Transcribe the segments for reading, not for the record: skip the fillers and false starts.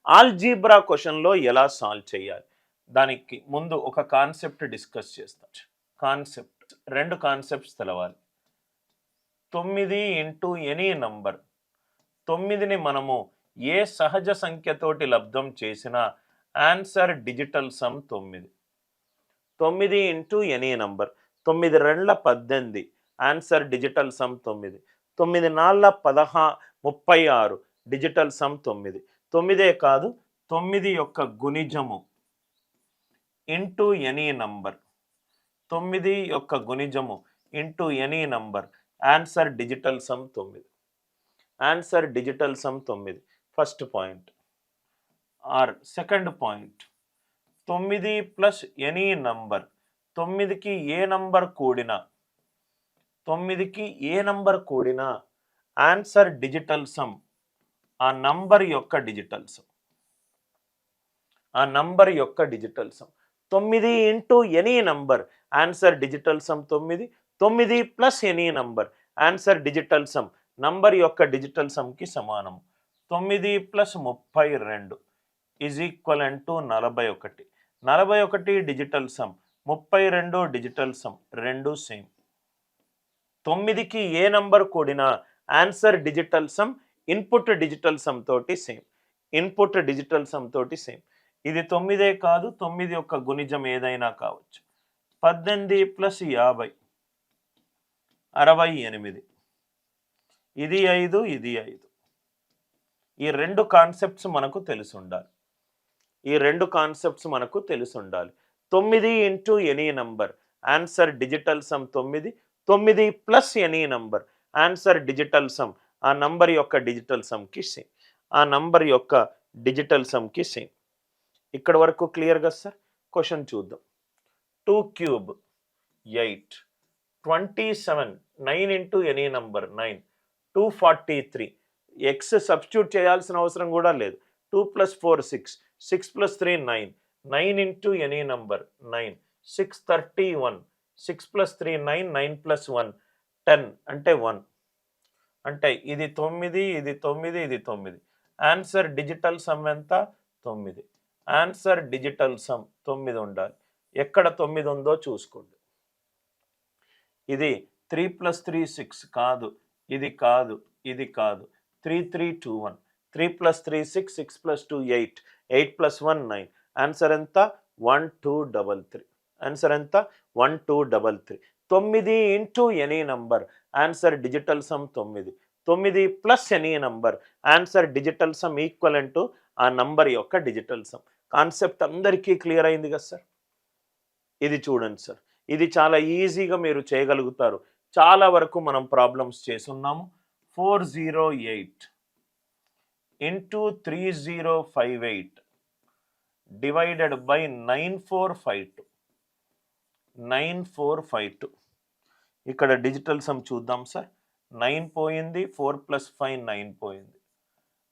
Algebra క్వశ్చన్లో ఎలా solve చేయాలి దానికి ముందు ఒక కాన్సెప్ట్ డిస్కస్ చేస్తాం. కాన్సెప్ట్ 2 కాన్సెప్ట్స్ తెలవాలి. 9 ఇంటూ ఎనీ నంబర్, 9ని మనము ఏ సహజ సంఖ్యతోటి లబ్ధం చేసినా answer digital sum 9. 9 into any number, 9 2 18 answer digital sum 9. 9 4 36 digital sum 9. 9 కాదు 9 యొక్క గుణిజము ఇంటూ ఎనీ నంబర్, 9 యొక్క గుణిజము into any number answer digital sum 9. Answer digital sum 9 first point. Or second point, 9 plus any number, 9కి ఏ number కూడినా, 9కి ఏ నంబర్ కూడినా ఆన్సర్ డిజిటల్ సమ్, ఆ నంబర్ యొక్క డిజిటల్ సమ్, ఆ నంబర్ యొక్క digital sum. 9 into any number answer digital sum 9. 9 plus any number answer digital sum number యొక్క డిజిటల్ సమ్కి సమానం. 9 plus 32 is equivalent to 41. 41 digital sum, 32 digital sum, రెండు same. 9కి ఏ నంబర్ కూడినా answer digital sum input digital sum తోటి same, input digital sum తోటి same. ఇది 9 కాదు, 9 యొక్క గుణిజం ఏదైనా కావచ్చు. 18 ప్లస్ 50 68. ఇది 5, ఇది 5. ఈ 2 కాన్సెప్ట్స్ మనకు తెలిసి ఉండాలి. ఈ 2 కాన్సెప్ట్స్ మనకు తెలిసి ఉండాలి. 9 into any number answer digital sum 9. 9 plus any number answer digital sum, ఆ నంబర్ యొక్క డిజిటల్ సమ్కి సేమ్, ఆ నంబర్ యొక్క డిజిటల్ సమ్కి సేమ్. ఇక్కడ వరకు క్లియర్గా సార్? క్వశ్చన్ చూద్దాం. 2 cube 8, 27 9 into any number 9, 243. X substitute చేయాల్సిన అవసరం కూడా లేదు. 2 plus 4 6, 6 plus 3 9, 9 into any number 9, 631. 6 plus 3 9, 9 plus 1 10 అంటే 1. అంటే ఇది 9, ఇది 9, ఇది 9. ఆన్సర్ డిజిటల్ సమ్ ఎంత? 9. ఆన్సర్ డిజిటల్ సమ్ 9 ఉండాలి. ఎక్కడ 9 ఉందో చూసుకోండి. ఇది 3 ప్లస్ 3 6 కాదు, ఇది కాదు, ఇది కాదు. 3 3 2 1. 3 ప్లస్ 3 6, 6 ప్లస్ 2 8, 8 ప్లస్ 1 9. ఆన్సర్ ఎంత? 1 2 3 3. ఆన్సర్ ఎంత? 1 2 3 3. 9 into any number answer digital sum 9. 9 plus any number answer digital some equivalent to ఆ నంబర్ యొక్క డిజిటల్ సమ్. కాన్సెప్ట్ అందరికీ క్లియర్ అయింది కదా సార్? ఇది చూడండి సార్, ఇది చాలా ఈజీగా మీరు చేయగలుగుతారు. చాలా వరకు మనం ప్రాబ్లమ్స్ చేస్తున్నాము. 408 ఇంటూ 3058 డివైడెడ్ బై 9452. 9452. ఇక్కడ డిజిటల్ సమ్ చూద్దాం సార్. 9 పోయింది, 4 ప్లస్ 5 9 పోయింది.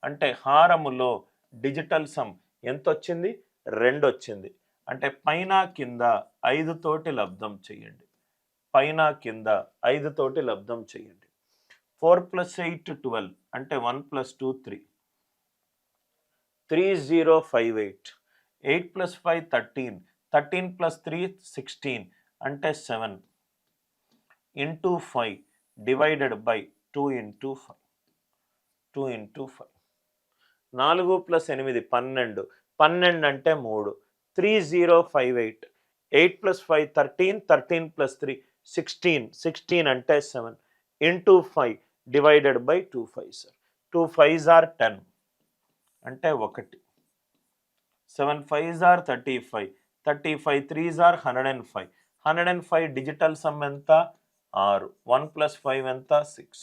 అంటే హారములో డిజిటల్ సమ్ ఎంత వచ్చింది? 2 వచ్చింది. అంటే పైన కింద 5 తోటి లబ్ధం చేయండి, పైన కింద 5 తోటి లబ్ధం చేయండి. 4 ప్లస్ 8 12 అంటే 1 ప్లస్ 2 3. 3058. 8 ప్లస్ 5 13, 13 ప్లస్ 3 16 అంటే 7 into 5 divided by 2 into 5. 2 into 5. 4 plus 8 12, 12 అంటే 3. 3058. 8 ప్లస్ 5 13, 13 ప్లస్ 3 16, 16 అంటే 7 into 5 divided by 2 5 sir. 2 5s are 10 అంటే 1. 7 5s are 35, 35 3s are 105. 105 digital sum ఎంత? 6. 1 ప్లస్ 5 ఎంత? 6.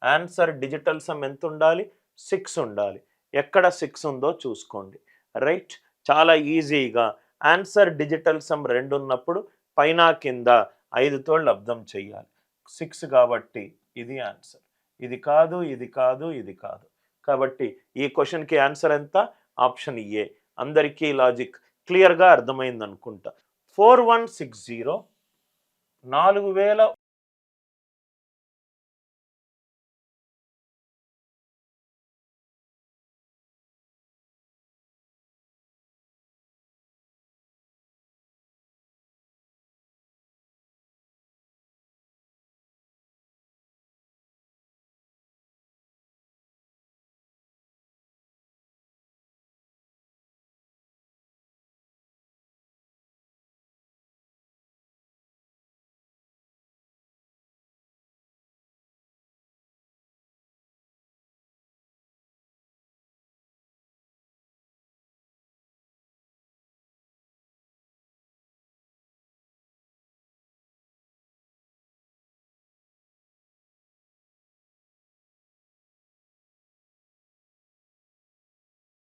ఆన్సర్ డిజిటల్ సమ్ ఎంత ఉండాలి? 6 ఉండాలి. ఎక్కడ 6 ఉందో చూసుకోండి. రైట్, చాలా ఈజీగా ఆన్సర్ డిజిటల్ సమ్ 2 ఉన్నప్పుడు పైన కింద 5తో లబ్ధం చేయాలి. 6 కాబట్టి ఇది ఆన్సర్. ఇది కాదు, ఇది కాదు, ఇది కాదు. కాబట్టి ఈ క్వశ్చన్కి ఆన్సర్ ఎంత? Option A. అందరికీ లాజిక్ క్లియర్గా అర్థమైంది అనుకుంటా. 4160 4000